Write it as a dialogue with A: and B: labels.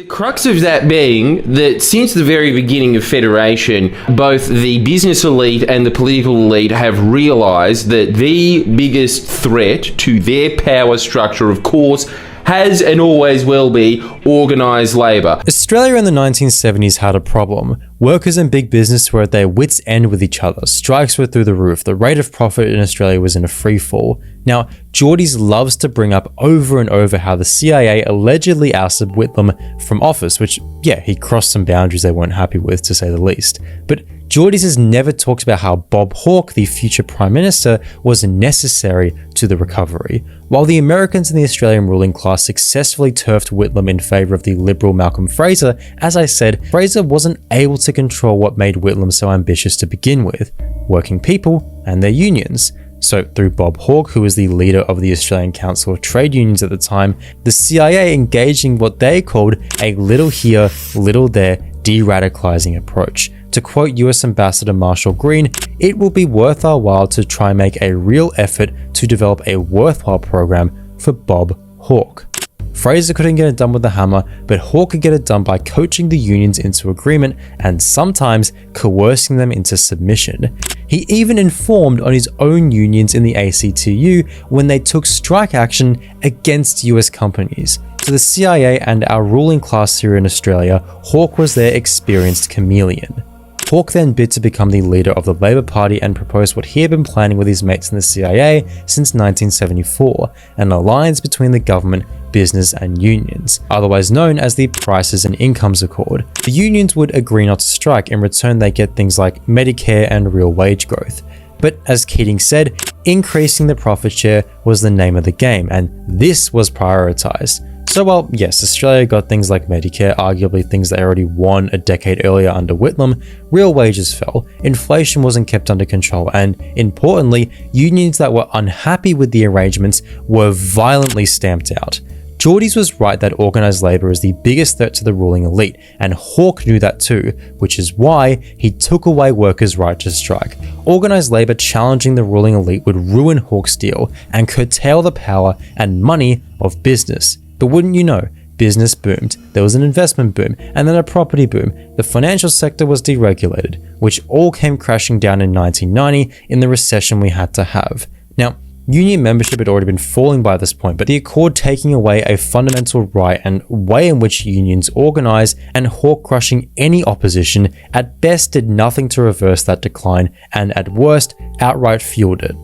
A: The crux of that being that since the very beginning of Federation, both the business elite and the political elite have realised that the biggest threat to their power structure, of course, has and always will be organised labour.
B: Australia in the 1970s had a problem. Workers and big business were at their wits' end with each other. Strikes were through the roof. The rate of profit in Australia was in a free fall. Now, Geordies loves to bring up over and over how the CIA allegedly ousted Whitlam from office, which, yeah, he crossed some boundaries they weren't happy with, to say the least. But Geordies has never talked about how Bob Hawke, the future Prime Minister, was necessary to the recovery. While the Americans and the Australian ruling class successfully turfed Whitlam in favour of the Liberal Malcolm Fraser, as I said, Fraser wasn't able to control what made Whitlam so ambitious to begin with: working people and their unions. So through Bob Hawke, who was the leader of the Australian Council of Trade Unions at the time, the CIA engaged in what they called a little here, little there de-radicalizing approach. To quote US Ambassador Marshall Green, "It will be worth our while to try and make a real effort to develop a worthwhile program for Bob Hawke." Fraser couldn't get it done with the hammer, but Hawke could get it done by coaching the unions into agreement and sometimes coercing them into submission. He even informed on his own unions in the ACTU when they took strike action against US companies. To the CIA and our ruling class here in Australia, Hawke was their experienced chameleon. Hawke then bid to become the leader of the Labour Party and proposed what he had been planning with his mates in the CIA since 1974, an alliance between the government, business and unions, otherwise known as the Prices and Incomes Accord. The unions would agree not to strike. In return, they get things like Medicare and real wage growth. But as Keating said, increasing the profit share was the name of the game, and this was prioritised. So while yes, Australia got things like Medicare, arguably things they already won a decade earlier under Whitlam, real wages fell, inflation wasn't kept under control, and importantly, unions that were unhappy with the arrangements were violently stamped out. Geordies was right that organised labour is the biggest threat to the ruling elite, and Hawke knew that too, which is why he took away workers' right to strike. Organised labour challenging the ruling elite would ruin Hawke's deal and curtail the power and money of business. But wouldn't you know, business boomed, there was an investment boom, and then a property boom. The financial sector was deregulated, which all came crashing down in 1990 in the recession we had to have. Now, union membership had already been falling by this point, but the Accord taking away a fundamental right and way in which unions organise and Hawke crushing any opposition at best did nothing to reverse that decline and at worst outright fueled it.